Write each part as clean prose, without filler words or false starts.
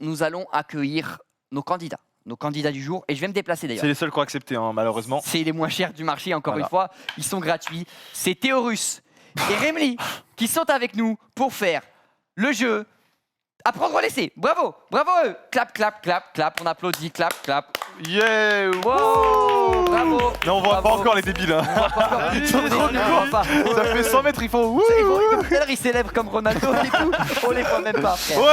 nous allons accueillir nos candidats du jour. Et je vais me déplacer d'ailleurs. C'est les seuls qui ont accepté, hein, malheureusement. C'est les moins chers du marché, encore Voilà. une fois. Ils sont gratuits. C'est Théorus et Remly qui sont avec nous pour faire le jeu Apprendre ou laisser. Bravo, bravo à eux. Clap, clap, clap, clap. On applaudit, clap, clap. Yeah! Wow, bravo. Non, on voit pas Bravo. encore les débiles. Hein. On voit pas encore. Ils sont trop On ne voit nuls. pas. Ça fait 100 mètres, ils font wouh! Tout à l'heure, ils célèbrent comme Ronaldo et tout. On les voit même pas, frère. Ouais!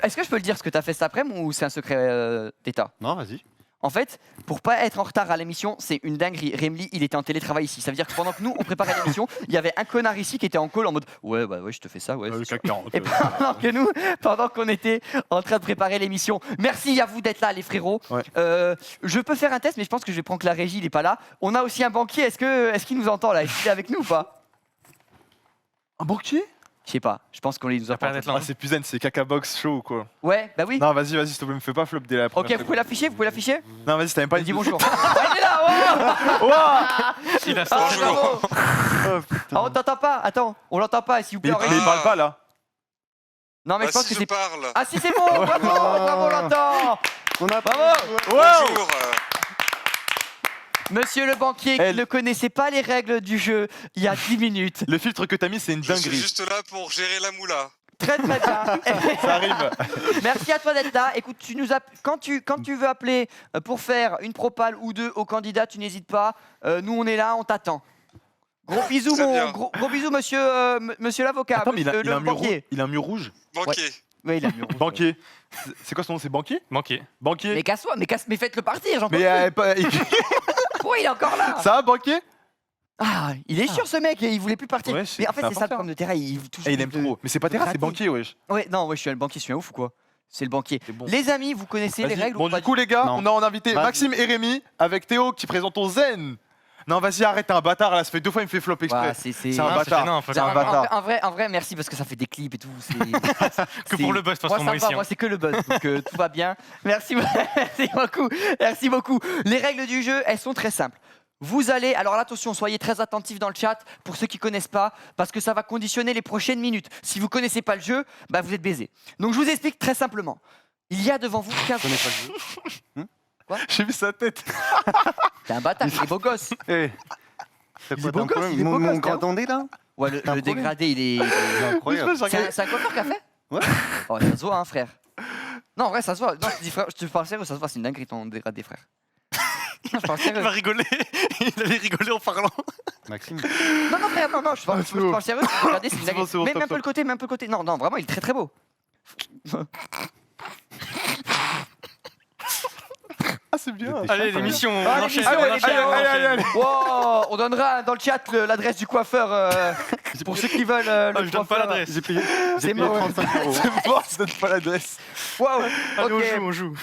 Est-ce que je peux le dire ce que tu as fait cet après-midi ou c'est un secret d'État? Non, vas-y. En fait, pour pas être en retard à l'émission, c'est une dinguerie. Remly, il était en télétravail ici. Ça veut dire que pendant que nous, on préparait l'émission, il y avait un connard ici qui était en call en mode ouais, bah ouais, je te fais ça, ouais. Le c'est CAC sûr. 40. Et pendant qu'on était en train de préparer l'émission, merci à vous d'être là, les frérots. Ouais. Je peux faire un test, mais je pense que je vais prendre que la régie, il est pas là. On a aussi un banquier. Est-ce qu'il nous entend là? Est-ce qu'il est avec nous ou pas? Un banquier? Je sais pas. Je pense qu'on les nous a pas. Ah, c'est plus zen, c'est caca box show ou quoi. Ouais, bah oui. Non, vas-y, s'il te plaît, me fais pas flop dès la première Ok, vous seconde. pouvez l'afficher, vous pouvez l'afficher. Non, vas-y, t'as même pas Dis dit bonjour. Ah, il est là. Oh Il a Ah, bonjour. bravo. Ah, on t'entend pas. Attends, on l'entend pas. S'il vous Mais plaît. il parle pas là. Non, mais je pense si que je c'est. parle. Ah si, c'est bon. Bravo, bravo, on l'entend. On a Bravo. Bonjour. Monsieur le banquier qui Elle. ne connaissait pas les règles du jeu il y a 10 minutes. Le filtre que t'as mis, c'est une Je suis dinguerie. juste là pour gérer la moula. Très très bien. Ça arrive. Merci à toi d'être là. Écoute, quand tu veux appeler pour faire une propale ou deux au candidat, tu n'hésites pas. Nous on est là, on t'attend. Gros bisous, Très bien. gros bisous, monsieur, monsieur l'avocat. Attends, mais il a le un mur banquier. rouge. Il a un mur rouge. Banquier. Oui, il a un mur rouge. Banquier. C'est quoi son nom? C'est banquier? Manqué. Banquier. Mais casse-toi, mais faites-le partir, j'en peux Mais plus. Pourquoi il est encore là? ça va, banquier? Ah, il est sûr ce mec, il voulait plus partir. Ouais, Mais en fait, c'est c'est ça le important. problème de Terra, il toujours Et il aime veut- trop. Mais c'est pas Terra, c'est gratter. banquier, wesh. Ouais, non, ouais, je suis un banquier, je suis un ouf ou quoi? C'est le banquier. C'est bon. Les amis, vous connaissez les Vas-y. règles Bon, ou pas du coup, les gars, Non. on a en invité Vas-y. Maxime et Rémi avec Théo qui présentent au Zen. Non, vas-y, arrête, t'es un bâtard là. Ça fait 2 fois, il me fait flop exprès. Ouais, c'est C'est un Non, c'est bâtard. gênant, faut C'est un pas- bâtard. En vrai, merci parce que ça fait des clips et tout. Que pour le buzz, de toute façon, moi, ça moi me ici. va, moi, c'est que le buzz, donc tout va bien. Merci, merci beaucoup, merci beaucoup. Les règles du jeu, elles sont très simples. Vous allez, alors là, attention, soyez très attentifs dans le chat pour ceux qui connaissent pas, parce que ça va conditionner les prochaines minutes. Si vous connaissez pas le jeu, bah vous êtes baisés. Donc je vous explique très simplement. Il y a devant vous 15. connais pas le jeu. J'ai vu sa tête. T'es un bâtard, il est beau gosse. Eh, c'est Il quoi, est t'as beau un gosse, problème il est beau Mon gosse, Théo. gratondé là Ouais, T'as un le problème dégradé, il est. Il est incroyable. C'est un coiffeur qui a fait? Ouais. Oh, ça se voit, hein, frère. Non, en vrai, ça se voit. Non, je te dis, frère, je te parle sérieux, ça se voit, c'est une dinguerie ton dégradé, frère. Non, je parle Il sérieux. va rigoler. Il allait rigoler en parlant. Maxime. Non, non, frère, non, non, je parle sérieux. Regardez, c'est une C'est bon, dinguerie. c'est bon, Mais stop, même un peu le côté, même un peu le côté. Non, non, vraiment, il est très très beau. Ah, c'est bien. Allez, l'émission, on Ah, enchaîne. l'émission, on elle est enchaîne, bien. on enchaîne. allez. Wow, on donnera dans le chat l'adresse du coiffeur pour ceux qui veulent Ah, le je donne pas coiffeur. l'adresse. J'ai payé, C'est j'ai payé mort. 35 €. C'est bon, je donne pas l'adresse. Wow, Allez, ok. on joue.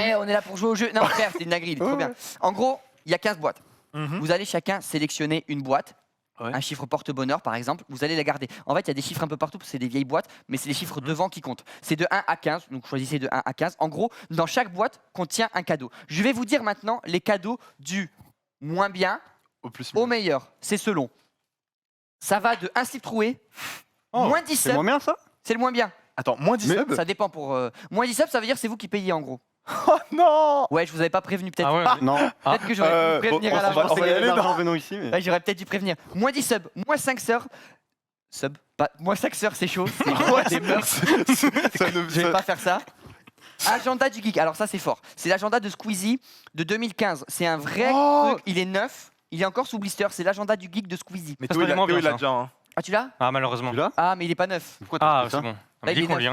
Eh, on est là pour jouer au jeu. Non, frère, c'est une dinguerie, il est trop bien. En gros, il y a 15 boîtes. Mhm. Vous allez chacun sélectionner une boîte. Ouais. Un chiffre porte-bonheur, par exemple, vous allez la garder. En fait, il y a des chiffres un peu partout, parce que c'est des vieilles boîtes, mais c'est les chiffres devant qui comptent. C'est de 1 à 15, donc choisissez de 1 à 15. En gros, dans chaque boîte contient un cadeau. Je vais vous dire maintenant les cadeaux du moins bien Au plus. au meilleur. C'est selon. Ça va de 1 slip troué, Oh, moins 10 C'est subs, moins bien ça c'est le moins bien. Attends, moins 10 subs. Ça dépend pour... moins 10 subs, ça veut dire c'est vous qui payez en gros. Oh non. Ouais, je vous avais pas prévenu peut-être. Ah ouais. Non. Peut-être que j'aurais dû prévenir bon, à on l'avance. va- Je pensais y qu'il y avait aller, de l'argent venant ici, mais. Ouais, j'aurais peut-être dû prévenir. Moins 10 subs, moins 5 sœurs. Sub. Pas, moins 5 sœurs, c'est chaud. C'est Ouais, des mœurs. ça ne- Je vais ça- pas faire ça. Agenda du geek. Alors ça, c'est fort. C'est l'agenda de Squeezie de 2015. C'est un vrai Oh. truc. Il est neuf. Il est encore sous blister. C'est l'agenda du geek de Squeezie. Mais Ça, Théo, c'est il a vraiment Théo, bien, il a ça. déjà. Hein. Ah, tu l'as? Ah, malheureusement. Tu l'as Ah, mais il est pas neuf. Pourquoi t'as Ah, fait c'est ça bon. Là, Mais il est dis qu'on neuf. vient.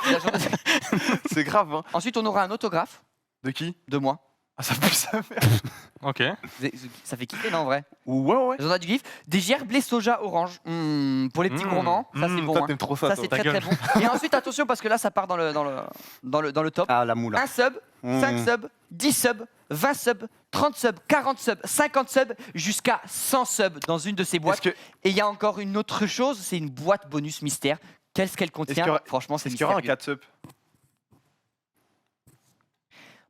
C'est l'agenda de- C'est grave, hein. Ensuite, on aura un autographe De qui? de moi. Ah, ça pue sa mère. Ok. Ça fait kiffer, non, en vrai? Ouais, ouais. L'agenda du geek. Des gerblés soja orange. Pour les petits gourmands. Ça, c'est bon. Toi, hein. t'aimes trop ça, Ça, toi. c'est Ta très gueule. très bon. Et ensuite, attention, parce que là, ça part dans le top. Ah, la moula. 1 sub, 5 subs, 10 subs, 20 subs, 30 subs, 40 subs, 50 subs, jusqu'à 100 subs dans une de ces boîtes. Est-ce que- Et il y a encore une autre chose, c'est une boîte bonus mystère. Qu'est-ce qu'elle qu'il y contient? aura- Franchement, c'est Est-ce qu'il y aura un mystérieux. 4 subs?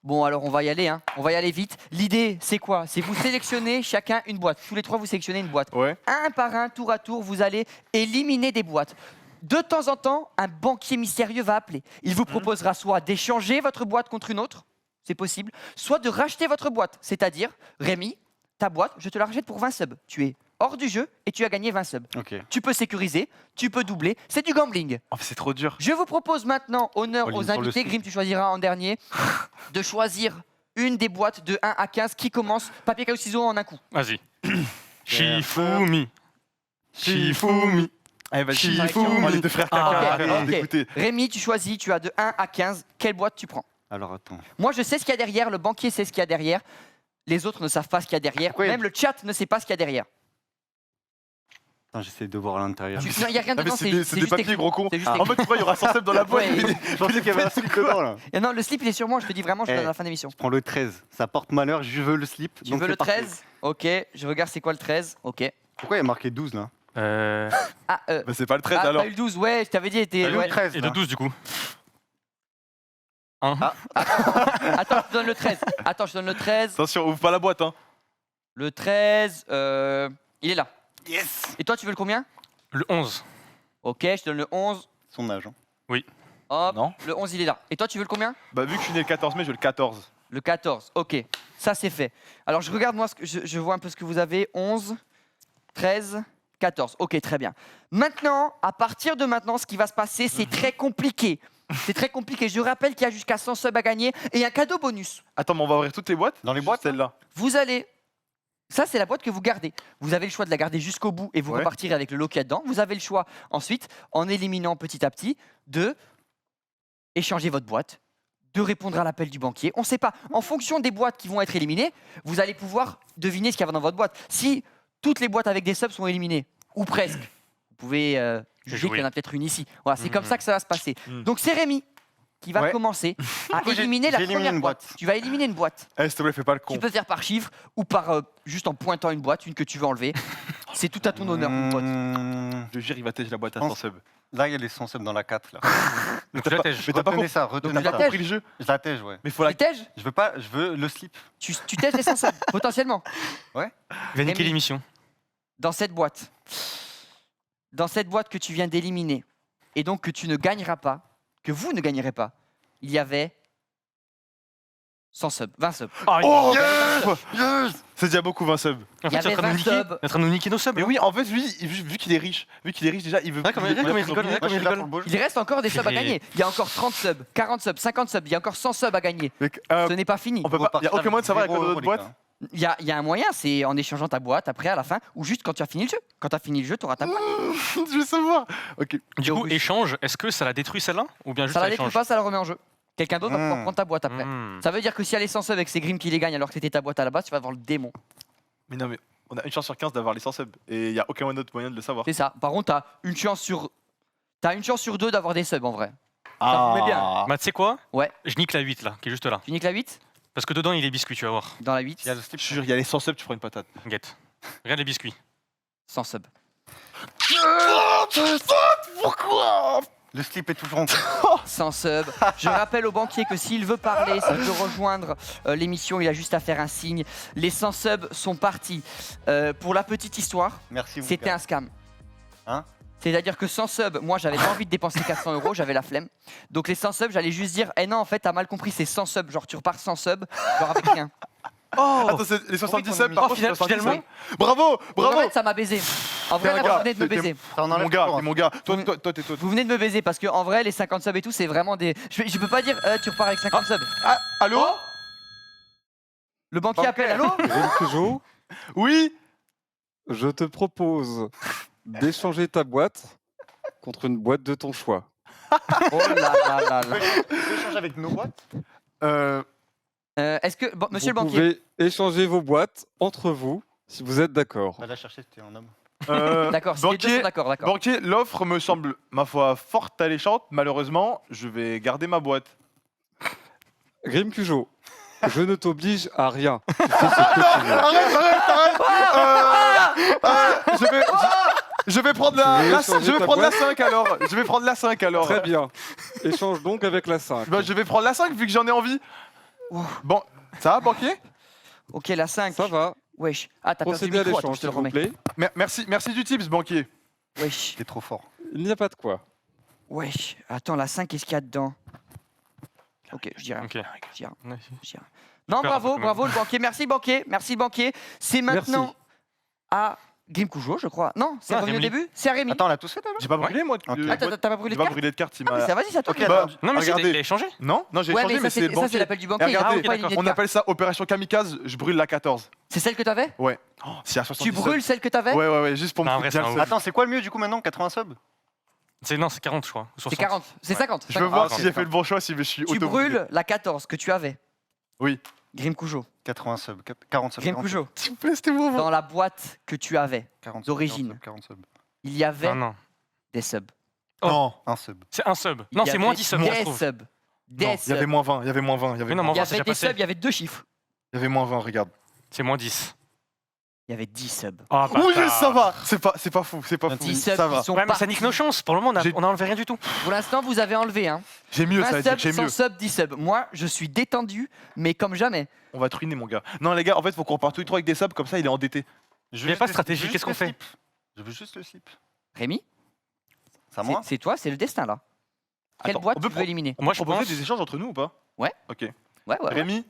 Bon, alors on va y aller, hein. On va y aller vite. L'idée, c'est quoi? C'est vous sélectionnez chacun une boîte. Tous les trois, vous sélectionnez une boîte. Ouais. Un par un, tour à tour, vous allez éliminer des boîtes. De temps en temps, un banquier mystérieux va appeler. Il vous proposera soit d'échanger votre boîte contre une autre, c'est possible, soit de racheter votre boîte. C'est-à-dire, Rémi, ta boîte, je te la rachète pour 20 subs. Tu es hors du jeu et tu as gagné 20 subs. Ok. Tu peux sécuriser, tu peux doubler, c'est du gambling. Oh, c'est trop dur. Je vous propose maintenant, honneur All in aux sur le invités, slip. Grim, tu choisiras en dernier, de choisir une des boîtes de 1 à 15 qui commence papier, caillou, ciseaux en un coup. Vas-y. Shifumi. Shifumi. Allez, vas-y. Shifumi. Oh, les deux frères Ah, caca, ok, arrête ok. d'écouter. Rémi, tu choisis, tu as de 1 à 15, quelle boîte tu prends? Alors attends. Moi, je sais ce qu'il y a derrière, le banquier sait ce qu'il y a derrière, les autres ne savent pas ce qu'il y a derrière, Pourquoi il y a- même le chat ne sait pas ce qu'il y a derrière. Attends, j'essaie de voir à l'intérieur. Non, il n'y a rien Ah, mais dedans, c'est des juste papiers, écrit. gros con. C'est juste En écrit. mode, tu vois, il y aura 100 cèpes dans la boîte. Ouais. mais- Je pensais qu'il y avait un slip dedans là. Et non, le slip, il est sur moi, je te dis vraiment, je te donne à la fin de l'émission. Je prends le 13. Ça porte malheur, je veux le slip. Tu donc veux c'est le parti. 13? Ok, je regarde c'est quoi le 13, ok. Pourquoi il y a marqué 12 là Ah, Bah, c'est pas le 13 ah, alors. pas eu le 12, ouais, je t'avais dit, était... Le ouais. 13 Et de là. 12 du coup. Attends, je te donne le 13. Attends, je te donne le 13. Attention, ouvre pas la boîte, hein. Le 13, il est là. Yes. Et toi, tu veux le combien? Le 11. Ok, je te donne le 11. Son âge. hein. Hop, Non. le 11, il est là. Et toi, tu veux le combien? Bah, vu que je suis né le 14 mai, je veux le 14. Le 14, ok. Ça, c'est fait. Alors, je regarde, moi, je vois un peu ce que vous avez. 11, 13, 14. Ok, très bien. Maintenant, à partir de maintenant, ce qui va se passer, c'est très compliqué. C'est très compliqué. Je rappelle qu'il y a jusqu'à 100 subs à gagner et un cadeau bonus. Attends, mais on va ouvrir toutes les boîtes? Dans les Juste boîtes, Celle-là. Vous allez... Ça, c'est la boîte que vous gardez. Vous avez le choix de la garder jusqu'au bout et vous Ouais. repartirez avec le lot qu'il y a dedans. Vous avez le choix ensuite, en éliminant petit à petit, de échanger votre boîte, de répondre à l'appel du banquier. On ne sait pas. En fonction des boîtes qui vont être éliminées, vous allez pouvoir deviner ce qu'il y a dans votre boîte. Si toutes les boîtes avec des subs sont éliminées, ou presque, vous pouvez juger qu'il y en a peut-être une ici. Voilà, c'est comme ça que ça va se passer. Mhm. Donc c'est Rémi qui va Ouais. commencer à J'ai- éliminer la j'ai éliminé première une boîte. boîte. Tu vas éliminer une boîte. Eh, s'il te plaît, fais pas le con. Tu peux faire par chiffre ou par juste en pointant une boîte, une que tu veux enlever. C'est tout à ton honneur, mon pote. Je te jure, il va tège la boîte à Pense- 100 subs. Là, il y a les 100 subs dans la 4 là. Donc tu la tèges. Mais t'as pas Retenez compris. ça, tu retenez la ça. tèges compris le jeu. Je la tège, ouais. Mais faut la. Tu tèges Je veux pas, je veux le slip. tu tèges les 100 subs, potentiellement. Il va niquer Rémi. l'émission. Dans cette boîte que tu viens d'éliminer, et donc que tu ne gagneras pas, que vous ne gagnerez pas, il y avait 100 subs, 20 subs. Oh Yes. C'est déjà beaucoup 20 subs. En Il y fait, tu es en avait train de 20 nous niquer. subs. Tu es en train de nous niquer nos subs. Mais oui, en fait, lui, vu qu'il est riche, déjà, il veut. Ouais, comme il rigole, Moi, je suis là rigole. pour le beau jeu. Il reste encore des subs à Et- gagner. Il y a encore 30 subs, 40 subs, 50 subs, il y a encore 100 subs à gagner. Mec, Ce n'est pas fini. on peut pas. Il y a aucun moyen de savoir avec notre boîte. Il y a un moyen, c'est en échangeant ta boîte après à la fin, ou juste quand tu as fini le jeu. Quand tu as fini le jeu, tu auras ta boîte. Je veux savoir. Ok. Du coup, Oui. échange, est-ce que ça la détruit celle-là ou bien juste Ça la ça détruit échange pas, ça la remet en jeu. Quelqu'un d'autre va pouvoir prendre ta boîte après. Hmm. Ça veut dire que si elle est sans subs et que c'est Grim qui les gagne alors que c'était ta boîte à la base, tu vas avoir le démon. Mais non, mais on a une chance sur 15 d'avoir les 100 subs. Et il y a aucun autre moyen de le savoir. C'est ça. Par contre, t'as une chance sur 2 d'avoir des subs en vrai. vous met bien. Bah, tu sais quoi Ouais. Je nique la 8 là, qui est juste là. Tu niques la 8 Parce que dedans, il est biscuit, tu vas voir. dans la 8 Il y a le slip. Je te jure, il y a les 100 subs, tu prends une patate. Guette. Regarde les biscuits. sans sub. Le slip est toujours en Sans sub. Je rappelle au banquier que s'il veut parler, s'il veut rejoindre l'émission, il a juste à faire un signe. Les 100 subs sont partis. Pour la petite histoire, Merci. vous, c'était gars. un scam. Hein? C'est-à-dire que sans sub, moi j'avais pas envie de dépenser 400 €, j'avais la flemme. Donc les 100 subs, j'allais juste dire, eh non, en fait, t'as mal compris, c'est 100 subs. Genre, tu repars sans sub, genre avec rien. Attends, c'est les 70 subs, par Oh, contre, c'est 70 finalement subs. Bravo, En bravo. fait, ça m'a baisé. En vrai, T'es vous un venez de me gars, baiser. Ça en enlève Mon gars, toujours, t'es mon gars. Toi, Oui. toi, t'es toi. Vous venez de me baiser parce que en vrai, les 50 subs et tout, c'est vraiment des. Je peux pas dire, tu repars avec 50 subs. Ah, allô? Le banquier appelle, allô Grim Peugeot, Oui. je te propose d'échanger ta boîte contre une boîte de ton choix. Oh là là là là. On peut échanger avec nos boîtes. Est-ce que. Bon, monsieur vous le banquier. pouvez échanger vos boîtes entre vous si vous êtes d'accord. Va la chercher, c'était un homme. D'accord, si les deux sont Banquier, d'accord, d'accord. banquier, l'offre me semble, ma foi, fort alléchante. Malheureusement, je vais garder ma boîte. Grim Peugeot, je ne t'oblige à rien. Tu fais ce que tu veux. Arrête. Je vais prendre Tu veux la échanger je vais ta prendre la boîte 5 alors. Je vais prendre la 5 alors. Très bien. Échange donc avec la 5. Bah, je vais prendre la 5 vu que j'en ai envie. Bon, ça va, banquier? Ok, la 5. Ça va. Wesh. Ah, t'as perdu Procédez le à micro, attends, l'échange, je te s'il le vous remets. plaît. Merci du tips, banquier. Wesh. T'es trop fort. Il n'y a pas de quoi. Wesh. Attends, la 5, qu'est-ce qu'il y a dedans? Ok, je dirais. Ok. Je dirais. Ouais. Je dirais. Non, Super, bravo, quand même. bravo le banquier. Merci le banquier. Merci le banquier. C'est maintenant Merci. à Grim Cougeot, je crois. Non, c'est Ah, revenu au Rémi. début. C'est à Rémi. Attends, on l'a tous fait, là? J'ai pas brûlé, moi. Ok. Ah, t'as pas brûlé J'ai de pas carte? brûlé de carte. Il Ah, mais m'a. ça va, c'est à toi. Ok, qui bah, l'as. Non, mais Regardez. il a échangé. Non, j'ai Ouais, changé, mais mais ça, c'est c'est ça, c'est banquier. l'appel du banquier. Et regardez, il faut pas éliminer de on carte. appelle ça opération kamikaze, je brûle la 14. C'est celle que t'avais? Ouais. Oh, c'est à 70. Tu brûles celle que t'avais? Ouais, juste pour Non, en me vrai, foutre bien c'est un le ouf. seum. Attends, c'est quoi le mieux du coup maintenant? 80 subs? Non, c'est 40, je crois. ou C'est 60. 40. C'est Ouais. 50. Je veux 50. voir Ah, si j'ai fait le bon choix, si je suis Tu auto. brûles la 14 que tu avais. Oui. Grim Cougeot. 80 subs. 40 subs. Grim 40 Cougeot. S'il vous plaît, c'était bon. Dans la boîte que tu avais, 40 subs, d'origine. 40 subs. il y avait Non, non. des subs. Non. Un sub. C'est un sub. Il Non, y c'est avait moins 10 subs, moi, je Des trouve. subs. Des Non, il y avait subs. moins 20, il y avait moins 20, il y avait Mais non, moins Il y moins 20, c'est avait déjà des subs, passé. il y avait 2 chiffres. Il y avait moins 20, regarde. C'est moins 10. Il y avait 10 subs. Ah, Oui, bâtard. ça va. C'est pas fou, c'est pas fou. 10 subs Ça qui va. sont Ouais, mais ça partis. nique nos chances. Pour le moment, J'ai- on a enlevé rien du tout. Pour l'instant, vous avez enlevé. Hein. J'ai mieux, ça 20 veut dire subs, que j'ai 100 mieux. subs, 10 subs. Moi, je suis détendu, mais comme jamais. On va te ruiner, mon gars. Non, les gars, en fait, faut qu'on reparte tous les trois avec des subs, comme ça, il est endetté. Je Il y a veux pas de juste stratégie, le qu'est-ce qu'on fait? slip. Je veux juste le slip. Rémi, C'est à moi? c'est toi, c'est le destin là. Quelle Attends, boîte on tu peut veux éliminer? Moi, je proposer pense. des échanges entre nous ou pas? Ouais. Ok. Ouais. Rémi,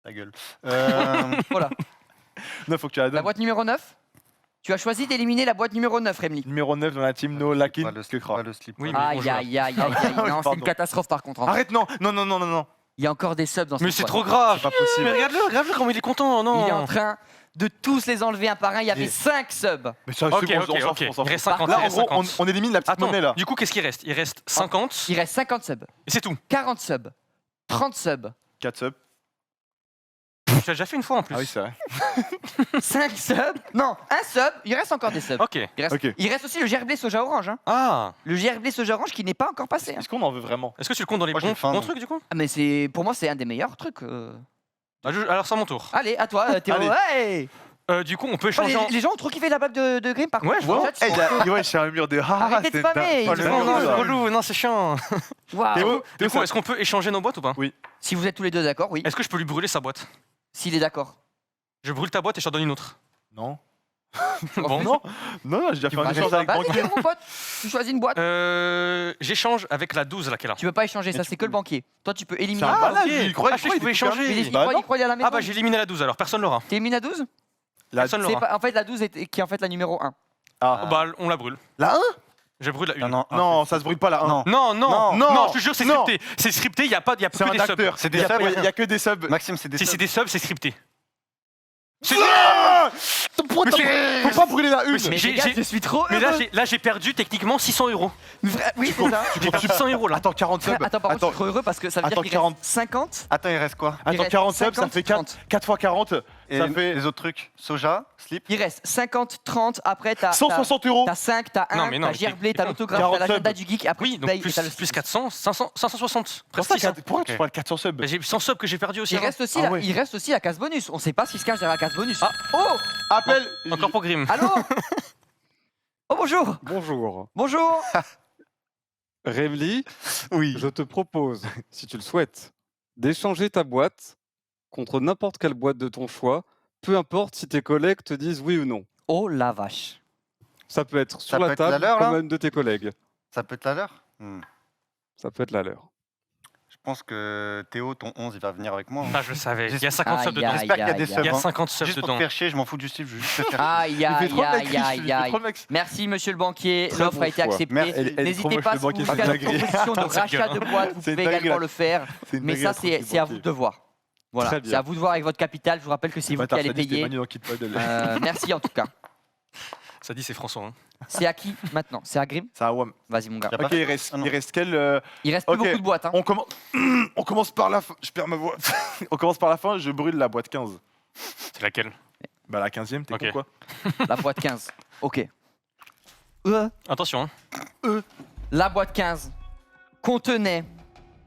Ta gueule. Voilà. non, faut que tu la La donnes. boîte numéro 9. Tu as choisi d'éliminer la boîte numéro 9, Rémi. Numéro 9 dans la team, No Lakin. Pas le slip, pas le slip. Oui, pas le- mais- Aïe, bonjour. aïe, aïe, aïe, aïe. Non, c'est Pardon. une catastrophe par contre. hein. Arrête, non. Il y a encore des subs dans Mais cette c'est boîte. trop grave. C'est pas possible. Mais regarde-le comment il est content. Il est en Non. train de tous les enlever un par un. Il y avait Et- 5 subs. Mais ça, Ok, c'est bon, ok, on s'en ok. fout, on s'en Il reste fout. 50. Là, il en reste gros, 50. on élimine la petite Attends, monnaie là. du coup, qu'est-ce qu'il reste? Il reste 50. Il reste 50 subs, Et c'est tout. 40 subs, 30 subs, 4 subs. Tu l'as déjà fait une fois en plus. Ah oui, c'est vrai. 5 subs. Non, un sub. Il reste encore des subs. Ok. Ok. Il reste aussi le gerblé soja orange. Hein. Ah. Le gerblé soja orange qui n'est pas encore passé. hein. Est-ce qu'on en veut vraiment? Est-ce que tu le comptes dans les Moi, j'ai bons, faim, bons donc. trucs du coup? Ah, mais c'est pour moi c'est un des meilleurs trucs. Alors c'est à mon tour. Allez, à toi, Théo. Allez. Hey. Du coup, on peut Oh, échanger. en- les gens ont trop kiffé la map de Grim par Ouais, contre. je vois. Chat, Eh, ils sont- ouais, c'est un mur de. Arrêtez de c'est spammer, dingue. ils Oh, sont le Non, mur non, de- c'est relou, non, c'est chiant. Waouh. Théo, Du Théo, coup, est-ce qu'on peut échanger nos boîtes ou pas? Si vous êtes tous les deux d'accord, oui. Est-ce que je peux lui brûler sa boîte? S'il est d'accord. Je brûle ta boîte et je t'en donne une autre. Non. Bon. Non, j'ai déjà fait un Vas-y, échange avec vas-y, banquier. mon pote. Tu choisis une boîte. J'échange avec la 12 là qu'elle a. Tu peux pas échanger, ça Mais tu c'est que le banquier. Toi tu peux éliminer. C'est un Ah, malade, ok. il croit Ah, je sais que je pouvais il est tout échanger. mais calme. il Bah croit, non. il croit aller à la maison. Ah bah j'ai éliminé la 12 alors, personne l'aura. T'es éliminé à 12 Personne C'est l'aura. pas- En fait, la 12 est qui est en fait la numéro 1. Ah. Bah on la brûle. La 1? Je brûle la 1. Non, non, Non, ça se brûle pas la 1. Non. Non, non, Non, non, je te jure, c'est non. scripté. C'est scripté, il n'y a, pas, y a C'est que un des subs. acteur. C'est des Il y a- subs, Il y a que des subs. Maxime, c'est des Si subs. c'est des subs, c'est scripté. C'est- Ah Mais c'est- Faut pas brûler la 1. Mais J'ai- les gars, j'ai- je suis trop Mais heureux. là, j'ai perdu techniquement 600 euros. Oui, c'est ça. J'ai perdu 100 euros là. Attends, 40 subs. Attends, par contre, je Attends, suis trop heureux parce que ça veut dire Attends, qu'il 40. reste 50. Attends, il reste quoi? Il attends, reste 40 subs, ça 50, fait 30. 4 fois 40. Et Ça fait les autres trucs? Soja, slip? Il reste 50, 30. Après, t'as 160 euros. T'as 5, t'as Non, 1, mais non, t'as mais Gerblé, t'es t'as con. l'autographe, 40 t'as l'agenda subs. du geek. Et après, Oui, tu donc payes et plus, t'as le plus 400, 500, 560. Pourquoi Presque 600. pourquoi tu Ok. parles 400 subs? Bah, j'ai 100 subs que j'ai perdu aussi. Il hein. reste aussi, Ah ouais. il reste aussi la case bonus. On sait pas ce qui se cache derrière la case bonus. Ah. Oh Appelle. Encore pour Grim. Allô Oh bonjour Bonjour. Bonjour Rémi, Oui. je te propose, si tu le souhaites, d'échanger ta boîte contre n'importe quelle boîte de ton choix, peu importe si tes collègues te disent oui ou non. Oh la vache. Ça peut être sur peut la être la table leur, comme là un de tes collègues. Ça peut être la leur? Ça peut être la leur. Je pense que Théo, ton 11, il va venir avec moi. hein. Ah, je le savais. Il y a 50 subs Aïe, dedans. aïe, J'espère qu'il y a des aïe, subs. Il y a hein. 50 subs Juste pour dedans. te faire chier, je m'en fous du slip, je veux juste te faire chier. Aïe, Il fait aïe, trop le mec aïe, riche, aïe, il fait aïe. trop le mec. Merci monsieur le banquier, Très l'offre bon a été choix. acceptée. Merci. Elle est trop N'hésitez moche, pas le si vous banquier, voulez c'est faire une une dinguerie. proposition de C'est rachat de boîte, vous C'est une pouvez dinguerie, également là. le faire. C'est une Mais dinguerie, ça, la c'est à vous banquier. de voir. Voilà, Très bien. c'est à vous de voir avec votre capital. Je vous rappelle que c'est vous qui Bâtard allez sadiste, payer. Manu dans Kid Paddle. Merci en tout cas. Ça dit, c'est François. hein. C'est à qui maintenant? C'est à Grim? C'est un WAM. Vas-y mon gars. Y a pas Ok, fait- il reste, Ah non. il reste quel Il reste plus Ok. beaucoup de boîtes. Hein. on commence par la fin. Je perds ma voix. On commence par la fin, je brûle la boîte 15. C'est laquelle? Bah la 15e, t'es Ok. con quoi? La boîte 15. Ok. Attention. hein. La boîte 15 contenait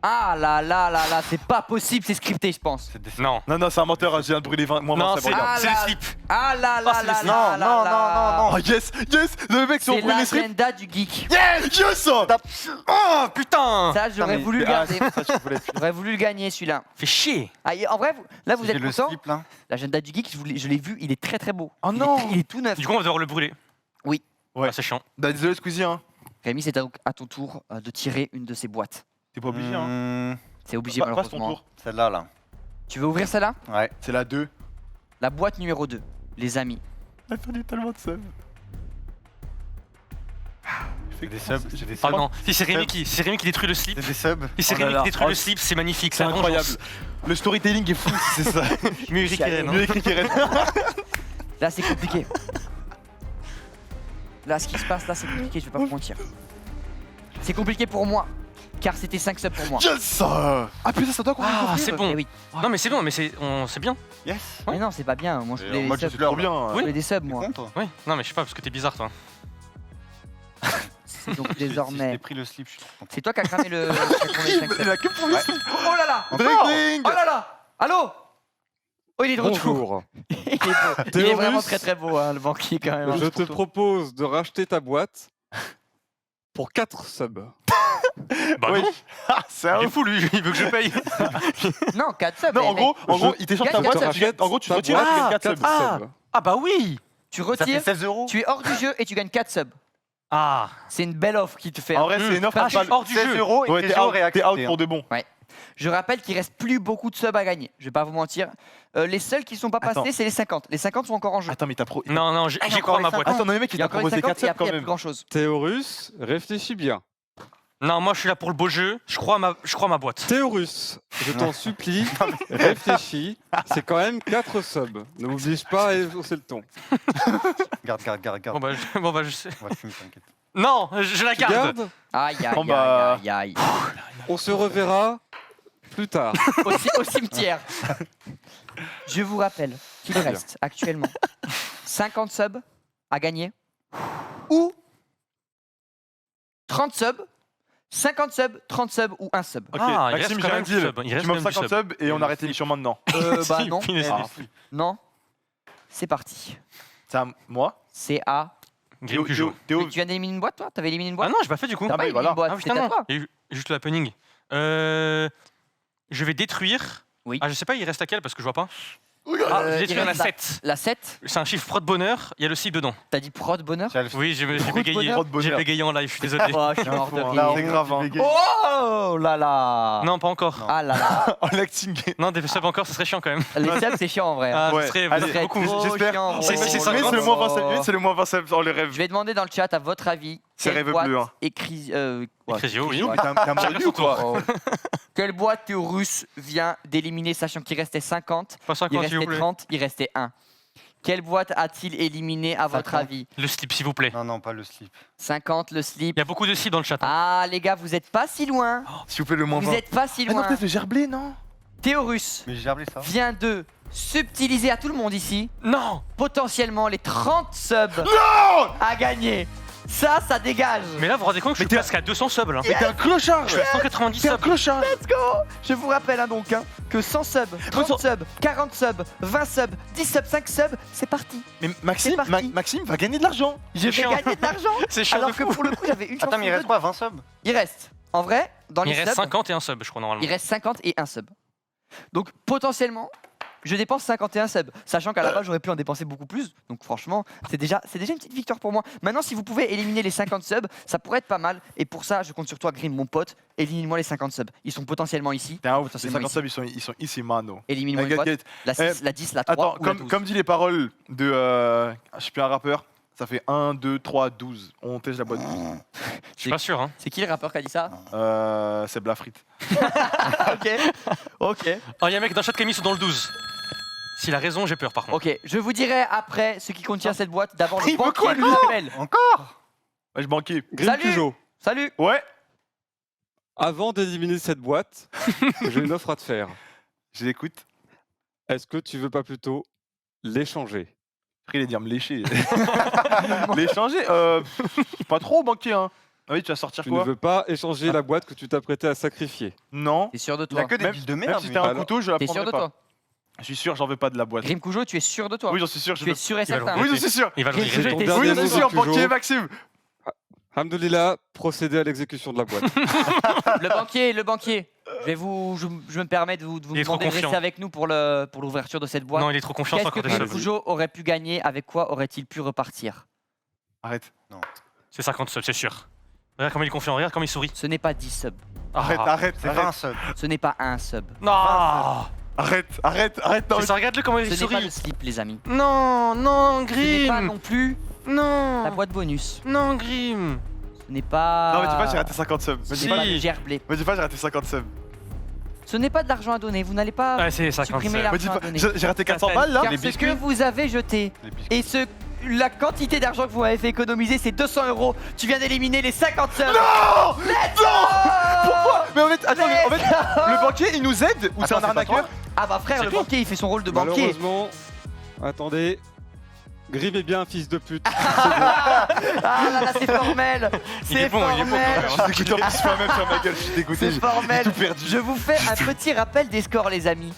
Ah là là là là, c'est pas possible, c'est scripté, je pense. C'est des... Non. Non, c'est un menteur, hein, je viens de brûler 20, moins Non, 20 c'est regarde. Ah c'est là- le slip. Ah là là c'est là le- là là non, là. non, non, Oh yes, yes. Le mec, si on C'est brûle les strips. l'agenda du geek. Yes. Oh putain. Ça, j'aurais mais- voulu le ah, garder. ça, tu voulais plus. J'aurais voulu le gagner, celui-là. Fait chier. Ah, en vrai, là, vous J'ai êtes le content. slip là. L'agenda du geek, je l'ai vu, il est très très beau. Oh Il est non. très- il est tout neuf. Du coup, on va devoir le brûler. Oui. Ouais. Ah, c'est chiant. Bah, désolé, Squeezie, hein. Rémi, c'est à ton tour de tirer une de ces boîtes. T'es pas obligé, hein. C'est obligé, Passe ton malheureusement. tour. Celle-là là. Tu veux ouvrir celle-là? Ouais. C'est la 2. La boîte numéro 2, les amis. On a perdu tellement de subs. J'ai des subs. J'ai des Ah subs. non. Si c'est Rémi qui détruit le slip. C'est des subs. Si c'est Oh là Rémi là. qui détruit Oh, le slip, c'est magnifique. C'est la incroyable. vengeance. Le storytelling est fou, c'est ça. Mieux écrit qu'Eren, hein. Mieux écrit qu'Eren. Là, c'est compliqué. Là, ce qui se passe, là, c'est compliqué, je vais pas vous mentir. C'est compliqué pour moi, car c'était 5 subs pour moi. Yes. Ah putain, ça doit qu'on Ah, c'est bon. Eh oui. Non, mais c'est bon, mais c'est bien. Yes. Mais non, c'est pas bien. Moi, je voulais en des mode subs. C'est trop bien. Je voulais des subs, T'es moi. con, toi? Oui. Non, mais je sais pas, parce que t'es bizarre, toi. Donc, Si j'ai désormais, pris le slip, je suis trop content. c'est toi qui as cramé le. qui a cramé les 5 subs. Il a que pour le slip. Oh là là! Drink. Oh là là! Allô? Oh, il est de retour. Bonjour. Il est beau. Il est Théorus. vraiment très très beau, hein, le banquier, quand même. Je te propose de racheter ta boîte pour 4 subs. Bah Oui. non. Ah, c'est un Il est fou, lui. Il veut que je paye. Non, 4 subs. Non, en mais gros, il t'échange ta gagne boîte, quatre tu gagnes- en gros, tu te retires et tu gagnes 4 subs. Ah bah oui. tu Ça fait retires, 16 €. tu es hors du jeu et tu gagnes 4 subs. Ah. C'est une belle offre qui te fait. En hein. vrai, c'est une offre Ah, à je suis hors du 16 jeu. € et Ouais, tes t'es jours out, est t'es out accepté, pour de bon. Je rappelle qu'il reste plus beaucoup de subs à gagner. Je vais pas vous mentir. Les seuls qui sont pas Attends. passés, c'est les 50. Les 50 sont encore en jeu. Attends, mais t'as pro. Non, non, j'y Ah, il y a crois à encore ma les boîte. 50. Attends, non, mais mec, Il il y a t'a encore les proposé 50 4 et subs après, il quand n'y a plus même. grand chose. Théorus, réfléchis bien. Non, moi je suis là pour le beau jeu. Je crois à ma boîte. Théorus, je t'en supplie, réfléchis. C'est quand même 4 subs. Ne m'oblige pas à hausser le ton. Garde. Bon bah je sais. On va fumer, t'inquiète. Non, je la Tu garde. gardes. Aïe, aïe, Bon, bah. aïe, aïe, aïe. On se reverra plus tard. Au cimetière. Je vous rappelle qu'il Très bien. reste actuellement 50 subs à gagner ou 30 subs, 50 subs, 30 subs ou 1 sub. Ok, Ah, il Maxime, reste j'ai quand un même du deal. sub. Il reste Tu m'offres quand même du 50 sub. subs et on arrête l'émission maintenant. Bah non. Finesse Ah. du slip. Non. C'est parti. C'est à moi. C'est à. Grim Cujo. Mais tu viens d'éliminer une boîte, toi? T'avais éliminé une boîte? Ah non, j'ai pas fait du coup. T'as pas bah éliminé voilà. une boîte, Ah c'était putain, à non. toi. Il y a eu juste le happening. Je vais détruire. Oui. Ah, je sais pas, il reste laquelle parce que je vois pas. Ah, je vais il détruire la reste 7. La 7, C'est un chiffre pro de bonheur, il y a le slip dedans. t'as dit prod bonheur? Oui, j'ai Trop de bégayé. bonheur. Trop de J'ai bonheur. bégayé en live, je suis désolé. Oh, je suis mort de Là, rire. c'est grave. Hein. Oh là là. Non, pas encore. Ah là là. En l'acting. Non, des subs encore, ce serait chiant quand même. Les subs, c'est chiant en vrai. Ah, Ouais. ce serait Allez, vous êtes beaucoup. trop j'espère. chiant, Si, gros. si, c'est Mais 50. c'est le moins 20 subs. C'est le moins 20 subs dans les rêves. Je vais demander dans le chat, à votre avis, C'est quelle rêve boîte bleu, hein. écrit, Crisio, oui. Mais t'as mordu ou quoi? oh. Quelle boîte Théorus vient d'éliminer, sachant qu'il restait 50, Pas il 50, s'il vous restait plaît. 30, il restait 1. Quelle boîte a-t-il éliminé à votre 50. avis? Le slip, s'il vous plaît. Non, pas le slip. 50, le slip. Il y a beaucoup de slips dans le chat. Ah les gars, vous êtes pas si loin. S'il vous plaît, le moins Vous 20. êtes pas si Ah non, loin. peut-être le gerblé, non? Théorus Mais j'ai gerblé ça. vient de subtiliser à tout le monde ici Non. potentiellement les 30 subs à gagner. Ça dégage. Mais là, vous vous rendez compte que je suis t'es- presque à 200 subs là. Mais t'es un clochard! Je suis à 190 T'es un subs. clochard! Let's go. Je vous rappelle donc que 100 subs, 30 subs, 40 subs, 20 subs, 10 subs, 5 subs, c'est parti. Mais Maxime, C'est parti. Maxime va gagner de l'argent! Je vais chiant. gagner de l'argent. C'est chiant Alors de que fou. pour le coup, j'avais une chance. Attends, mais il sur reste deux. quoi 20 subs? Il reste, en vrai, dans les Il reste subs, 50 et un sub, je crois, normalement. il reste 50 et 1 sub. Donc potentiellement, je dépense 51 subs, sachant qu'à la base j'aurais pu en dépenser beaucoup plus. Donc franchement, c'est déjà une petite victoire pour moi. Maintenant, si vous pouvez éliminer les 50 subs, ça pourrait être pas mal. Et pour ça, je compte sur toi, Grim, mon pote. Élimine-moi les 50 subs. Ils sont potentiellement ici. T'es un ouf, les Potentiellement 50 subs, ils sont ici, mano. Élimine-moi une Get, boîte. get. La 6, la 10, la 3 Attends, ou la 12. comme dit les paroles de. Je suis plus un rappeur, ça fait 1, 2, 3, 12. On tège la boîte 12. Je suis pas sûr. Hein. C'est qui le rappeur qui a dit ça? C'est Blafrit. Ok. Ok. Oh, il y a un mec dans le chat qui a mis sur dans le 12. S'il a raison, j'ai peur par contre. Ok. Je vous dirai après ce qui contient cette boîte. D'abord, le Il veut banquier quoi, nous lui appelle. Encore? Ouais, je banquais. Grim Salut. Cujo, Salut. Ouais, avant d'éliminer cette boîte, j'ai une offre à te faire. je l'écoute. Est-ce que tu veux pas plutôt l'échanger? Après, il allait dire me lécher. L'échanger Pas trop banquier, hein. Ah oui, tu vas sortir Tu ne quoi veux pas échanger la boîte que tu t'apprêtais à sacrifier. Non. T'es sûr de Il a toi que des Même- deals de Même merde. si lui. t'as un Alors, couteau, je la T'es sûr prendrai de pas. toi Je suis sûr, j'en veux pas de la boîte. Grim Cujo, tu es sûr de toi Oui, j'en suis sûr. Tu es sûr et Il va le certain Oui, j'en suis sûr. Il va le Grim diriger. Cujo, Ton t'es dernier Oui, sûr j'en de suis toi sûr, banquier Cujo. Maxime. Hamdoulilah, procédez à l'exécution de la boîte. Le banquier. Je me permets de vous Il est trop demander de rester confiant. avec nous pour l'ouverture de cette boîte. Non, il est trop confiant, Qu'est-ce encore que des Grim subs. Cujo aurait pu gagner? Avec quoi aurait-il pu repartir? Arrête. C'est 50 subs, c'est sûr. Regarde comme il est confiant, regarde comme il sourit. Ce n'est pas 10 subs. Arrête, Ah. arrête, C'est pas un arrête. sub. Ce n'est pas un sub. Non. Arrête. Non, C'est ça, regarde-le comment il Ce n'est pas sourit. le slip, les amis. Non, non, Ce n'est pas Grim. non plus la Non. boîte bonus. Non, Grim. Ce n'est pas. Non, mais dis pas, j'ai raté 50 subs. Ce Me n'est dis Si. pas le gerblé. me dis pas, j'ai raté 50 subs. Ce n'est pas de l'argent à donner. Vous n'allez pas Ouais, c'est 50 supprimer subs. Me dis l'argent à pas, donner. j'ai raté 400 Ça balles là. Car ce que vous avez jeté Les biscuits. et la quantité d'argent que vous m'avez fait économiser, c'est 200 €. Tu viens d'éliminer les 50 subs. Non. Let's go. Pourquoi? Mais en fait, attends, mais en fait, Let's go. le banquier il nous aide ou c'est un Attends, c'est pas arnaqueur? Ah bah frère, C'est le toi. banquier, il fait son rôle de banquier. Malheureusement, attendez. Grim est bien un fils de pute. Ah là là, c'est formel. Il est C'est bon, il est bon. formel. Je suis dégoûté en plus moi-même sur ma gueule, je suis dégoûté. C'est J'ai formel. tout perdu. Je vous fais un petit rappel des scores, les amis.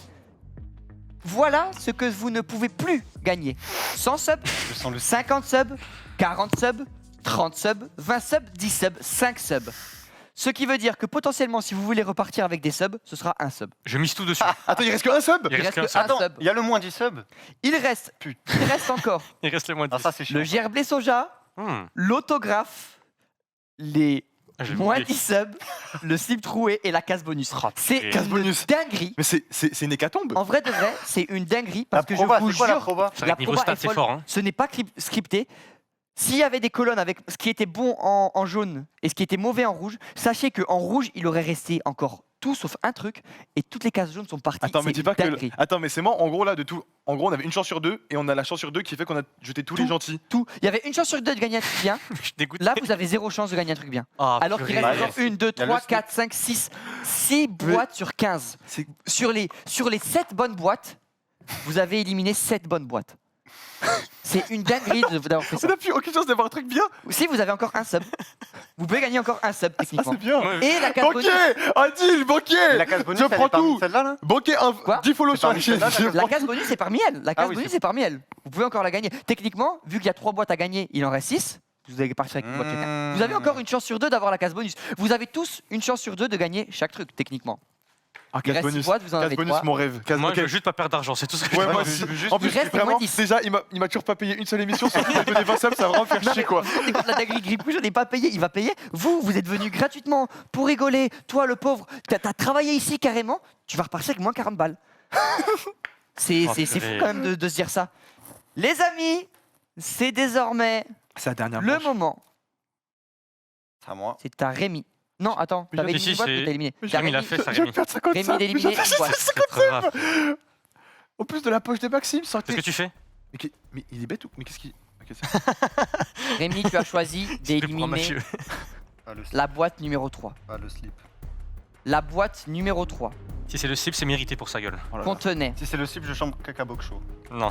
Voilà ce que vous ne pouvez plus gagner. 100 subs, Je sens le 50 subs, 40 subs, 30 subs, 20 subs, 10 subs, 5 subs. Ce qui veut dire que potentiellement, si vous voulez repartir avec des subs, ce sera un sub. Je mise tout dessus. Attends, il reste qu'un sub? Il Il reste reste qu'un un sub. Attends, sub. il y a le moins 10 subs. Il reste encore Il reste le moins de Ah, 10. ça c'est chiant. le gerblé soja, Hmm. l'autographe, les Ah, j'ai moins oublié. 10 subs, le slip troué et la case bonus. C'est et- Case une bonus. dinguerie. Mais c'est une hécatombe. En vrai de vrai, c'est une dinguerie La parce que je proba, vous c'est quoi la jure, proba? C'est vrai que niveau proba stats, est c'est folle. fort. Hein. Ce n'est pas scripté. S'il y avait des colonnes avec ce qui était bon en jaune et ce qui était mauvais en rouge, sachez qu'en rouge, il aurait resté encore tout sauf un truc et toutes les cases jaunes sont parties. Attends, me C'est dis une pas que. dinguerie. Attends, mais c'est moi, en gros, là, de tout. En gros, on avait une chance sur deux et on a la chance sur deux qui fait qu'on a jeté tous les Tout. gentils. Tout. Il y avait une chance sur deux de gagner un truc bien. Je suis dégoûté. Là, vous avez zéro chance de gagner un truc bien. Ah, Alors qu'il purée. reste Bah, encore 1, 2, y a le 3, slip. 4, 5, 6 boîtes sur 15. C'est- Sur les 7 bonnes boîtes, vous avez éliminé 7 bonnes boîtes. C'est une dinguerie d'avoir fait ça. On a plus aucune chance d'avoir un truc bien. Si vous avez encore un sub, vous pouvez gagner encore un sub Ah, techniquement. c'est bien. Ouais, Et la case bonus. Banquier! Un deal, Et banquier! la case bonus, Je elle prends est parmi tout. celle-là là. Banquier, Quoi 10 follow C'est sur la parmi chaîne. celles-là, Je La prends case tout. bonus c'est parmi elles. La Ah case oui, bonus c'est c'est parmi elles. Vous pouvez encore la gagner. Techniquement, vu qu'il y a 3 boîtes à gagner, il en reste 6. Vous allez partir avec une boîte chacun. Vous avez encore une chance sur 2 d'avoir la case bonus. Vous avez tous une chance sur 2 de gagner chaque truc techniquement. Ah, Il case reste 6 bonus. boîtes, vous en Case avez bonus, 3. mon rêve. Case Moi, je veux ok. juste pas perdre d'argent, c'est tout ce que Ouais, je moi veux. aussi. juste- En plus, Il reste vraiment, moins 10. déjà, il m'a toujours pas payé une seule émission. Sauf qu'il m'a donné 20 subs, ça va vraiment me faire Non, chier, mais quoi. vous écoutez la dinguerie Gripou, je n'ai pas payé, il va payer. Vous êtes venu gratuitement pour rigoler. Toi, le pauvre, t'as travaillé ici carrément, tu vas repartir avec moins 40 balles. C'est Oh, fou purée. quand même de se dire ça. Les amis, c'est désormais C'est la dernière le manche. moment. C'est à moi. C'est à Rémi. Non, attends, Mais t'avais si, éliminé une si, boîte ou c'est- t'as éliminé Mais T'as Rémi l'a Rémi- fait, ça, Je vais Rémi. perdre 50 Rémi, subs. il a éliminé Mais j'ai une boîte. C'est très grave. En plus de la poche de Maxime, ça aurait Qu'est-ce été- que tu fais? Mais il est bête ou. Mais qu'est-ce qu'il. Ok, c'est- Rémi, tu as choisi C'est pour un d'éliminer Mathieu. Pas le slip. la boîte numéro 3. Pas le slip. La boîte numéro 3 Si c'est le slip, c'est mérité pour sa gueule. Oh là là. contenait. Si c'est le slip, je chante Caca Box Show. Non.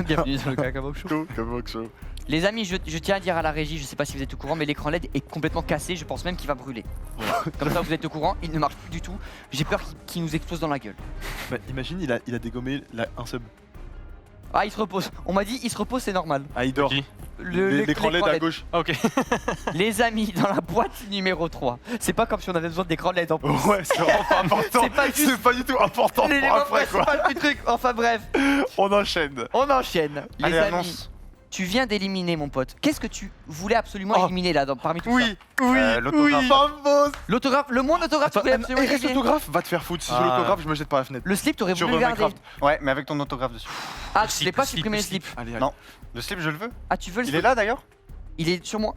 Bienvenue dans le Kakabok Show. Tout, comme Vox Show. Les amis, je tiens à dire à la régie, je sais pas si vous êtes au courant, mais l'écran LED est complètement cassé. Je pense même qu'il va brûler. Comme ça, vous êtes au courant, il ne marche plus du tout. J'ai peur qu'il nous explose dans la gueule. Bah, imagine, il a dégommé un sub. Ah, il se repose. On m'a dit, il se repose, c'est normal. Ah, il dort. Qui L'écran LED à gauche. Ah, ok. Les amis, dans la boîte numéro 3, c'est pas comme si on avait besoin d'écran LED en plus. Ouais, c'est vraiment pas important. C'est pas juste C'est pas du tout important pour l'élément après, quoi. principal du truc. Enfin bref, On enchaîne. on enchaîne. Les Allez, amis, annonce. tu viens d'éliminer mon pote. Qu'est-ce que tu voulais absolument Oh. éliminer là, parmi tout ça Oui, oui, l'autographe. oui. Vamos. L'autographe, le monde autographe, tu Attends, voulais absolument il reste éliminer. l'autographe, va te faire foutre. Si je veux Ah. l'autographe, je me jette par la fenêtre. Le slip, t'aurais Sur voulu le garder. Minecraft. Ouais, mais avec ton autographe dessus. Ah, Le tu slip, voulais pas le slip, supprimer le le slip. Allez, allez. Non. Le slip, je le veux. Ah, tu veux le Il slip est là d'ailleurs. Il est sur moi.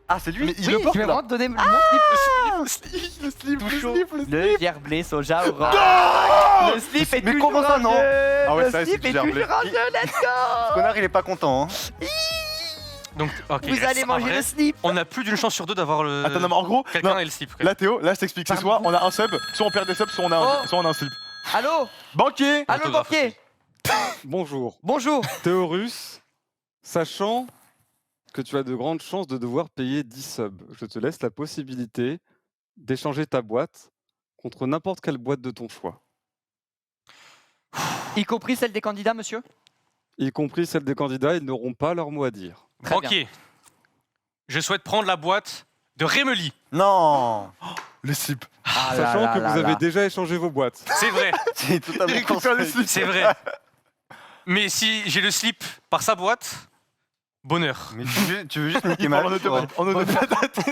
Ah, c'est lui. Mais il Oui, le porte tu veux là. vraiment te donner mon Le slip, le slip, Tout le chaud. slip, le slip slip. Le gerblé soja orange. Non. Le slip est Mais toujours comment ça, en non jeu. Ah ouais, Le ça, c'est slip du est gerblé. toujours en jeu, let's Ce go. connard, il est pas content. Hein. Donc, ok. Vous allez en manger vrai, le slip. On a plus d'une chance sur deux d'avoir le. Attends, non, mais en gros, Quelqu'un non, et le slip. quoi. là Théo, là je t'explique. C'est soit on a un sub, soit on perd des subs, soit on a Oh. soit on a un slip. Allô Banquier. Allô, Autographe banquier Bonjour. Bonjour. Théorus, sachant que tu as de grandes chances de devoir payer 10 subs. Je te laisse la possibilité d'échanger ta boîte contre n'importe quelle boîte de ton choix, Y compris celle des candidats, monsieur? y compris celle des candidats, ils n'auront pas leur mot à dire. Très Banquier, je souhaite prendre la boîte de Rémeli. Non. Le slip. Ah là Sachant là que là vous là. avez déjà échangé vos boîtes. C'est vrai, C'est totalement Il récupère le construit. slip. c'est vrai. Mais si j'ai le slip par sa boîte, bonheur. Mais tu veux juste niquer Il ma parle en vie, toi. automatique.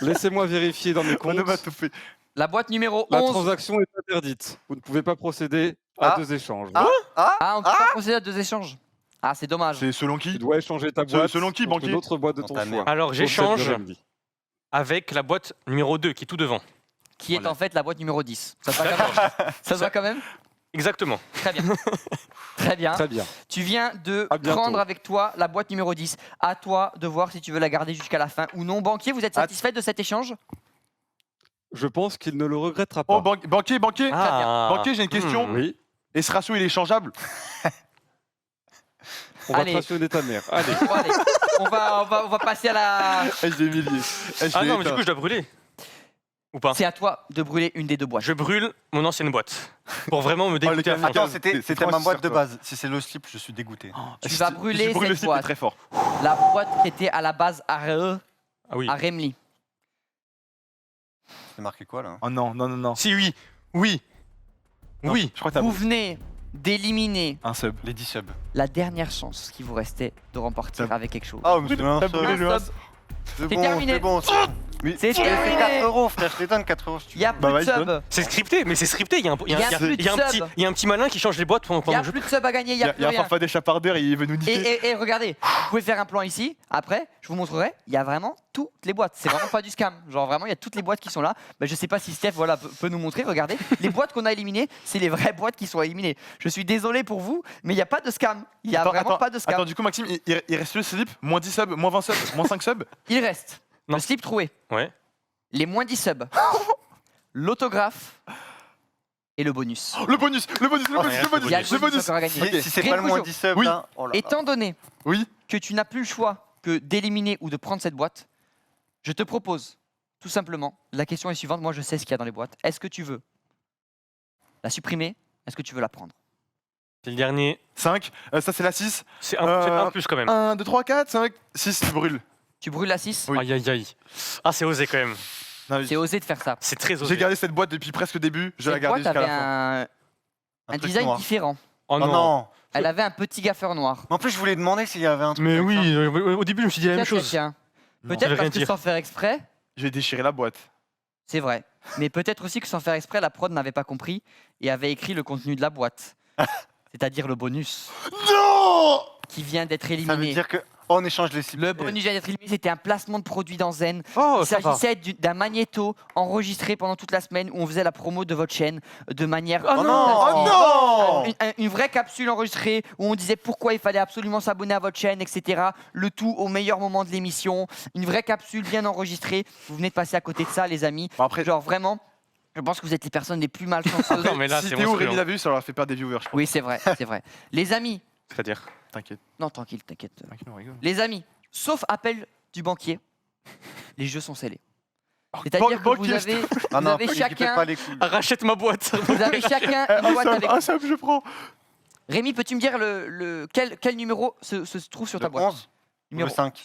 Laissez-moi vérifier dans mes comptes. Onomatopée. La boîte numéro La 11. transaction est interdite. Vous ne pouvez pas procéder à Ah. 2 échanges. Ah, on peut pas procéder à 2 échanges. Ah, c'est dommage. C'est selon Tu qui? dois échanger ta boîte Selon qui, contre banquier? une autre boîte de Dans ton ta choix. mère. Alors Sauf celle de j'échange Remedy. avec la boîte numéro 2 qui est tout devant. Qui est Voilà. en fait la boîte numéro 10. Ça te va quand même? Ça te va quand même? Exactement. Très bien. Très bien. Très bien. Tu viens de À bientôt. prendre avec toi la boîte numéro 10. À toi de voir si tu veux la garder jusqu'à la fin ou non. Banquier, vous êtes satisfait de cet échange? Je pense qu'il ne le regrettera pas. Oh, banquier. Ah. Banquier, j'ai une question. Oui, Et ce ratio, il est changeable? on va Allez. te rationner ta mère. Allez. Bon, allez, on va passer à la... Eh, je l'ai humilié. Eh, je Ah l'ai non, mais du éteint. coup je dois brûler. Ou pas? C'est à toi de brûler une des deux boîtes. Je brûle mon ancienne boîte. Pour vraiment me Oh, le dégoûter à fond. kamikaze. Attends, c'était C'est ma trop boîte de sûr, quoi. base. Si c'est le slip, je suis dégoûté. Tu Si vas si brûler brûle le cette slip est boîte. très fort. La boîte qui était à la base à Ah oui. Remli. C'est marqué quoi là? Oh non. Si oui. Oui. Non, Oui. Je crois que t'as Vous brûlé. venez d'éliminer Un sub. Les 10 subs. la dernière chance qui vous restait de remporter T'as- avec quelque chose. Ah, mais c'est un T'as sub. brûlé le Un as. sub. C'est C'est bon, terminé. c'est bon. Mais C'est terminé. 4 euros, frère. Je te donne 4 euros si tu Il veux. n'y a plus Bah, de vas-y, sub. donne. C'est scripté, mais c'est scripté. Il y a un, il y a un- Il y a plus de il y a un petit, sub. il y a un petit malin qui change les boîtes pendant Il n'y a que je. plus de sub à gagner, il n'y a Il plus y a un rien. parfait d'échappardeur, il veut nous niquer. Et regardez, vous pouvez faire un plan ici, après, je vous montrerai, il y a vraiment toutes les boîtes. C'est vraiment pas du scam. Genre vraiment, il y a toutes les boîtes qui sont là. Bah, je sais pas si Steph voilà, peut nous montrer, regardez. Les boîtes qu'on a éliminées, c'est les vraies boîtes qui sont éliminées. Je suis désolé pour vous, mais il n'y a pas de scam. Il n'y a vraiment pas de scam. Attends, du coup, Maxime, il reste le slip, moins 10 subs, moins 20 subs, moins 5 subs. Il reste Non. le slip troué, Ouais. les moins 10 subs, l'autographe et le bonus. Le bonus, le bonus, le Oh, bonus, rien, le bonus, Il y a le le bonus bonus. encore à gagner. Si c'est pas le moins 10 subs Oui. là. Oh là là. Étant donné Oui. que tu n'as plus le choix que d'éliminer ou de prendre cette boîte, je te propose tout simplement, la question est suivante, moi je sais ce qu'il y a dans les boîtes. Est-ce que tu veux la supprimer? Est-ce que tu veux la prendre? C'est le dernier. 5, ça c'est la 6. C'est un plus quand même. 1, 2, 3, 4, 5, 6, tu brûles. Tu brûles la 6? Oui. Aïe aïe aïe. Ah, c'est osé quand même. Non, mais C'est osé de faire ça. C'est très J'ai osé. gardé cette boîte depuis presque le début, je vais la Cette garder boîte jusqu'à avait la fin. un truc design noir. différent. Oh Oh non. non. Elle avait un petit gaffeur noir. Mais en plus, je voulais demander s'il y avait un truc. Mais avec oui, ça. au début je me suis dit la même Tiens, chose. tiens, Non. peut-être Ça veut parce rien que dire. sans faire exprès, Je vais déchirer la boîte. c'est vrai. Mais peut-être aussi que sans faire exprès, la prod n'avait pas compris et avait écrit le contenu de la boîte. C'est-à-dire le bonus Non. qui vient d'être Ça veut éliminé. dire que. Oh, on échange les slips. Le bonus vient d'être éliminé, c'était un placement de produit dans Zen. Oh, Il ça va. s'agissait d'un magnéto enregistré pendant toute la semaine où on faisait la promo de votre chaîne de manière. Oh non. Oh non. Une vraie capsule enregistrée où on disait pourquoi il fallait absolument s'abonner à votre chaîne, etc. Le tout au meilleur moment de l'émission. Une vraie capsule bien enregistrée. Vous venez de passer à côté de ça, les amis. Bon, après, Genre vraiment, je pense que vous êtes les personnes les plus malchanceuses. Non, mais là, si c'est Théo ou monstrueux. Rémi l'avait vu, ça leur a fait perdre des viewers, je pense. Oui, c'est vrai, c'est vrai. Les amis, C'est-à-dire. T'inquiète. non, tranquille, t'inquiète. Tranquille, on rigole. Les amis, sauf appel du banquier, les jeux sont scellés. Oh, C'est-à-dire que vous banquier, avez, Ah vous non, avez il chacun, pète pas les couilles. Rachète ma boîte. vous avez chacun une boîte avec. Un sub, je prends. Rémi, peux-tu me dire quel numéro se trouve sur ta Le boîte? 11 ou Numéro le 5.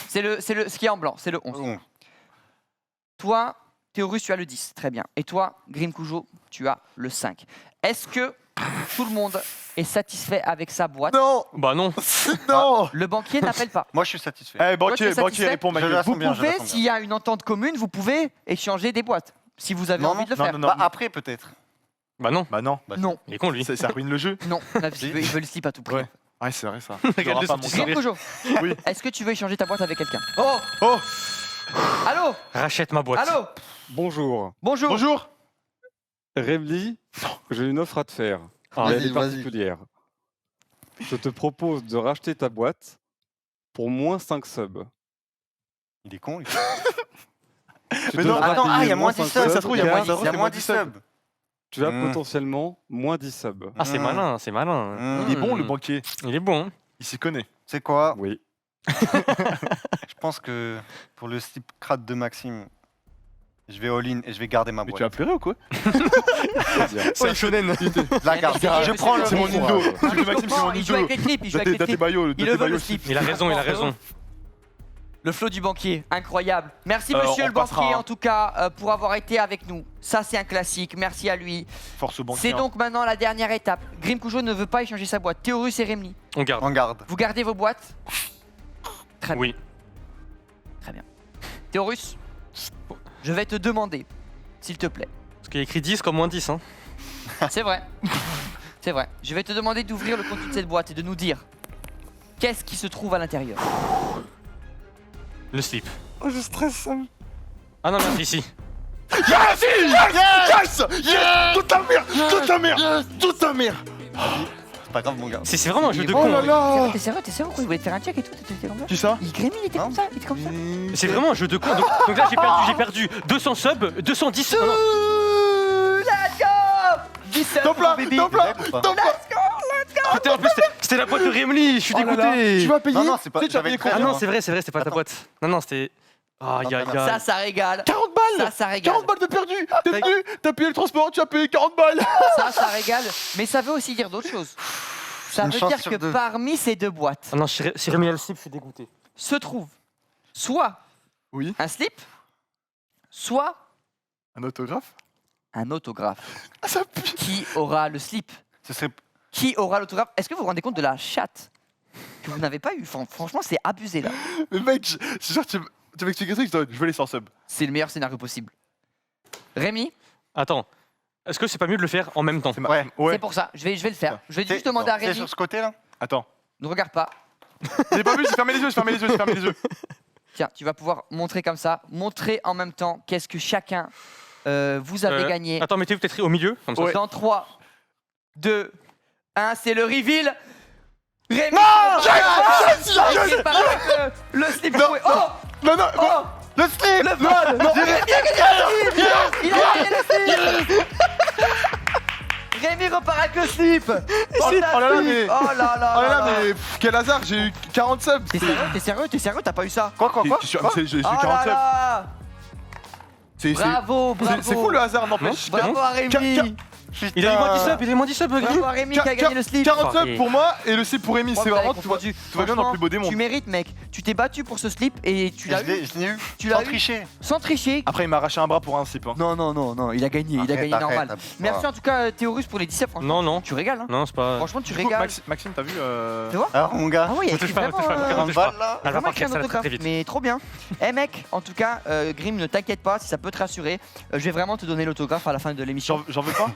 C'est ce qui est en blanc, c'est le 11. Toi, Théorus, tu as le 10, très bien. Et toi, Grim Cujo, tu as le 5. Est-ce que tout le monde est satisfait avec sa boîte? Non. Bah non. Non. Le banquier n'appelle pas. Moi, je suis satisfait. Eh, Toi, tu es banquier, banquier, satisfait réponds, ma Je gueule. la Vous sens bien, je la pouvez, sens s'il y a une entente commune, vous pouvez échanger des boîtes. Si vous avez Non, envie de le non, faire. non, non. Bah, après, peut-être. Bah non. Bah non, Non, Il est con lui. ça ruine le jeu. non, il veut le slip à tout prix. Ouais. Ouais, c'est vrai ça. Regardez J'aurai pas son mon petit Grim sourire. Cujo, Oui. est-ce que tu veux échanger ta boîte avec quelqu'un? Oh, Oh, allô, Rachète ma boîte. allô, Bonjour. bonjour. bonjour. Remli, j'ai une offre à te faire. Ah, Mais vas-y, elle est vas-y. particulière. Je te propose de racheter ta boîte pour moins 5 subs. Il est con, lui. Tu Mais non, devras Attends, payer il y a moins 5 10 subs. Ça se trouve, il y a moins car 10 Il y a moins 10 subs. Tu as Hmm. potentiellement moins 10 subs. Ah, c'est Mm. malin, c'est malin. Hmm. Il est bon, le banquier. Il est bon. Il s'y connaît. C'est quoi? Oui. Je pense que pour le slip crade de Maxime, je vais all-in et je vais garder ma Mais boîte. tu vas pleurer ou quoi? C'est un shonen. La garde. Je prends le C'est mon slip. Indo. Ah, Slip de Maxime, c'est mon il joue avec Indo. les slips, il joue avec les T'as tes slips. maillots, Il le veut le slip. Il a raison, il a raison. Le flot du banquier, incroyable. Merci Alors, monsieur on le passera, banquier hein. en tout cas pour avoir été avec nous. Ça c'est un classique, merci à lui. Force au banquier. C'est donc maintenant la dernière étape. Grim Cujo ne veut pas échanger sa boîte. Théorus et Rémi, On garde. En garde. vous gardez vos boîtes? Très bien. Oui. Très bien. Théorus, je vais te demander, s'il te plaît. Parce qu'il y a écrit 10 comme moins 10. Hein. C'est vrai. C'est vrai. Je vais te demander d'ouvrir le contenu de cette boîte et de nous dire qu'est-ce qui se trouve à l'intérieur. Le slip. Oh, je stresse. Ah non, merde, ici. Yes! Yes! Yes! Toute ta mère! Toute ta mère! Toute ta mère! C'est pas grave, mon gars. C'est vraiment un jeu de Oh con. là hein. là! T'es sérieux pourquoi il voulait te faire un check et tout? T'étais comme ça? Qui ça? Grémy, il était Non. comme ça, il était comme ça. C'est vraiment un jeu de con. Donc là, j'ai perdu 200 subs, 210. Non, non. Let's go! 17 Top là! baby. Top là! Ou pas Top là! Putain, en plus, c'était la boîte de Remly. Je suis Oh là là, dégoûté. tu vas payer? Non, non, c'est pas- Tu sais, tu vas j'avais payer très Ah combien? non, c'est vrai, c'était pas ta Attends. boîte. Non, non, c'était. Aïe, aïe, Ça, aïe. ça régale. 40 balles! Ça régale. 40 balles de perdu! T'es venu, t'as payé le transport, tu as payé 40 balles! Ça régale. Mais ça veut aussi dire d'autres choses. Ça Une veut chance dire sur que deux. parmi ces deux boîtes Ah non, si Remly a le slip, je suis dégoûté. se trouve soit Oui. un slip, soit Un autographe? un autographe. Ah, ça pue! Qui aura le slip? Ce serait. Qui aura l'autographe? Est-ce que vous vous rendez compte de la chatte que vous n'avez pas eu? Franchement, c'est abusé là. Mais mec, je suis sûr que tu m'expliques un truc, je veux les 100 subs. C'est le meilleur scénario possible. Rémi, Attends, est-ce que c'est pas mieux de le faire en même temps? Ouais. c'est pour ça. Je vais le faire. Je vais T'es- juste demander à t'es Rémi. sur ce côté-là? Attends. Ne regarde pas. J'ai pas vu, j'ai fermé les yeux, j'ai fermé les yeux, j'ai fermé les yeux. Tiens, tu vas pouvoir montrer comme ça. Montrer en même temps qu'est-ce que chacun vous avez gagné. Attends, mettez-vous peut-être au milieu, comme ça. Ouais. Dans 3, 2, 1, c'est le reveal. Rémi, Yes! il part avec le slip. Non, joué. Oh, Non, non, oh, le slip! le vol. Non, Rémi a gagné le slip. Il a gagné le slip. Rémi repart avec le slip. Oh là là, mais- Oh là là Oh là là, là. mais quel hasard, j'ai eu 40 subs! T'es sérieux, t'as pas eu ça? Quoi? J'ai eu Oh 40 là subs! là. C'est Bravo, bravo. c'est fou le hasard, n'empêche! Bravo à Rémi. Il a eu moins 10 subs, il a eu moins 10 subs, Grim. Bravo à Rémi qui a gagné le slip. 40 subs pour moi et le slip pour Rémi, c'est Vous avez vraiment, tu vois, confondu. tout va bien dans le plus beau des mondes. Tu mérites, mec. Tu t'es battu pour ce slip et tu l'as eu Je l'ai eu. Tu Sans l'as eu tricher. sans tricher. Après, il m'a arraché un bras pour un slip. Hein. Non, non, non, non, il a gagné, il a gagné Arrête, normal. arrête, Merci en tout cas, Théorus, pour les 17, franchement. Non, non. Tu régales, hein. Non, c'est pas. Franchement, tu Du coup, régales. Maxime, t'as vu Tu vois Alors, mon gars, Ah oui, il y a touche écrit pas, vraiment, touche pas, touche 40 touche pas. balles là. Elle va vraiment partir, écrit un ça va très autographe, vite. mais trop bien. Eh mec, en tout cas, Grim, ne t'inquiète pas, si ça peut te rassurer, je vais vraiment te donner l'autographe à la fin de l'émission. J'en veux pas?